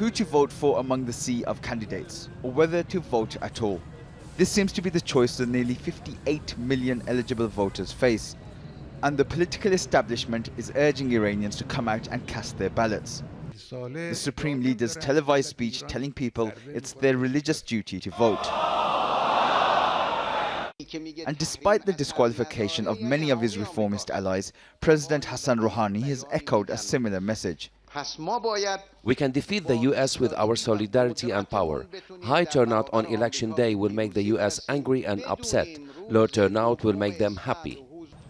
who to vote for among the sea of candidates, or whether to vote at all. This seems to be the choice the nearly 58 million eligible voters face, and the political establishment is urging Iranians to come out and cast their ballots. The Supreme Leader's televised speech telling people it's their religious duty to vote. And despite the disqualification of many of his reformist allies, President Hassan Rouhani has echoed a similar message. We can defeat the US with our solidarity and power. High turnout on election day will make the US angry and upset. Low turnout will make them happy.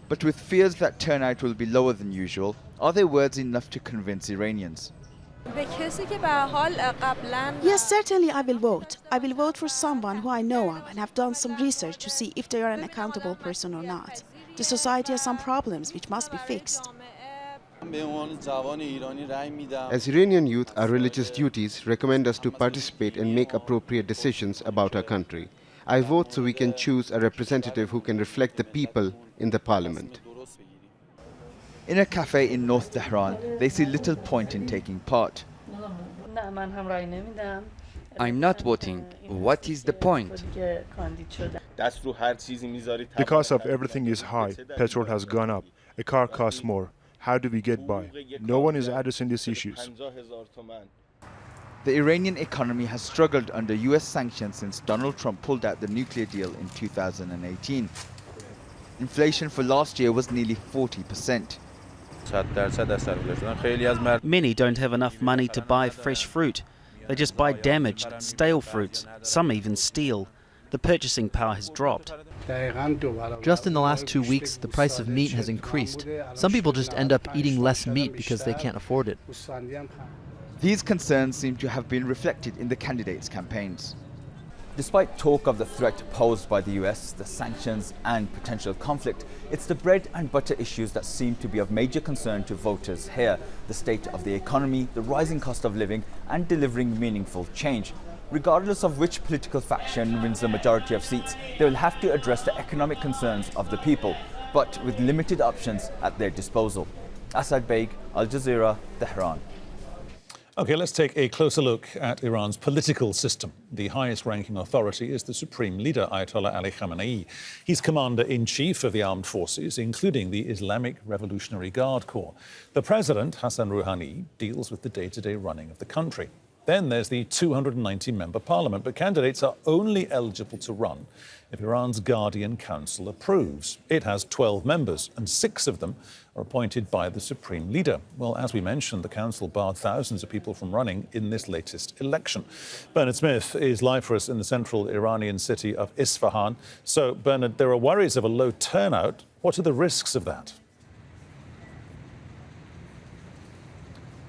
But with fears that turnout will be lower than usual, are their words enough to convince Iranians? Yes, certainly I will vote. I will vote for someone who I know of and have done some research to see if they are an accountable person or not. The society has some problems which must be fixed. As Iranian youth, our religious duties recommend us to participate and make appropriate decisions about our country. I vote so we can choose a representative who can reflect the people in the parliament. In a cafe in North Tehran, they see little point in taking part. I'm not voting. What is the point? The cost of everything is high. Petrol has gone up. A car costs more. How do we get by? No one is addressing these issues. The Iranian economy has struggled under US sanctions since Donald Trump pulled out the nuclear deal in 2018. Inflation for last year was nearly 40%. Many don't have enough money to buy fresh fruit. They just buy damaged, stale fruits. Some even steal. The purchasing power has dropped. Just in the last 2 weeks, the price of meat has increased. Some people just end up eating less meat because they can't afford it. These concerns seem to have been reflected in the candidates' campaigns. Despite talk of the threat posed by the US, the sanctions and potential conflict, it's the bread and butter issues that seem to be of major concern to voters here. The state of the economy, the rising cost of living and delivering meaningful change. Regardless of which political faction wins the majority of seats, they will have to address the economic concerns of the people, but with limited options at their disposal. Baig, Al Jazeera, Tehran. OK, let's take a closer look at Iran's political system. The highest-ranking authority is the Supreme Leader, Ayatollah Ali Khamenei. He's Commander-in-Chief of the armed forces, including the Islamic Revolutionary Guard Corps. The President, Hassan Rouhani, deals with the day-to-day running of the country. Then there's the 290-member parliament, but candidates are only eligible to run if Iran's Guardian Council approves. It has 12 members, and 6 of them are appointed by the Supreme Leader. Well, as we mentioned, the council barred thousands of people from running in this latest election. Bernard Smith is live for us in the central Iranian city of Isfahan. So, Bernard, there are worries of a low turnout. What are the risks of that?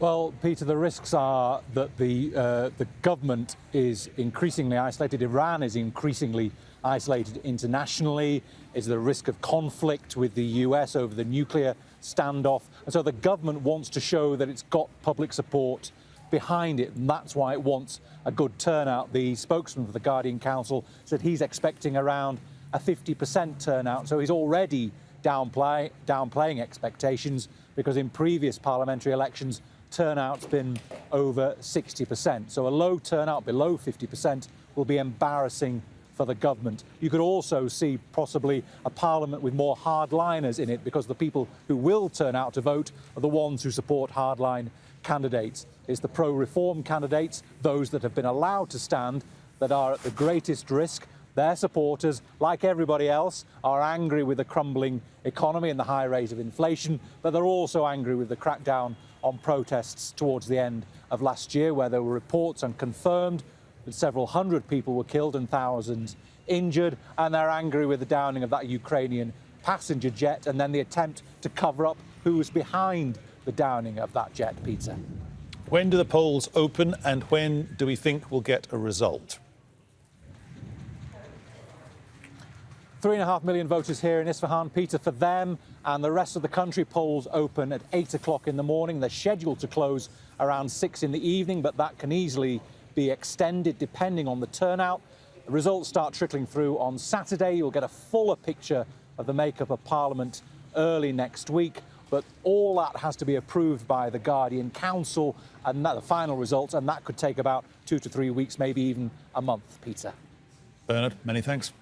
Well, Peter, the risks are that the government is increasingly isolated. Iran is increasingly isolated internationally. Is the risk of conflict with the US over the nuclear standoff. And so the government wants to show that it's got public support behind it, and that's why it wants a good turnout. The spokesman for the Guardian Council said he's expecting around a 50% turnout. So he's already downplaying expectations, because in previous parliamentary elections, turnout's been over 60%. So a low turnout below 50% will be embarrassing for the government. You could also see possibly a parliament with more hardliners in it, because the people who will turn out to vote are the ones who support hardline candidates. It's the pro-reform candidates, those that have been allowed to stand, that are at the greatest risk. Their supporters, like everybody else, are angry with the crumbling economy and the high rate of inflation, but they're also angry with the crackdown on protests towards the end of last year, where there were reports unconfirmed that several hundred people were killed and thousands injured, and they're angry with the downing of that Ukrainian passenger jet and then the attempt to cover up who was behind the downing of that jet, Peter. When do the polls open, and when do we think we'll get a result? 3.5 million voters here in Isfahan, Peter. For them and the rest of the country, polls open at 8 o'clock in the morning. They're scheduled to close around 6 in the evening, but that can easily be extended depending on the turnout. The results start trickling through on Saturday. You'll get a fuller picture of the makeup of Parliament early next week. but all that has to be approved by the Guardian Council and the final results, and that could take about 2 to 3 weeks, maybe even a month, Peter. Bernard, many thanks.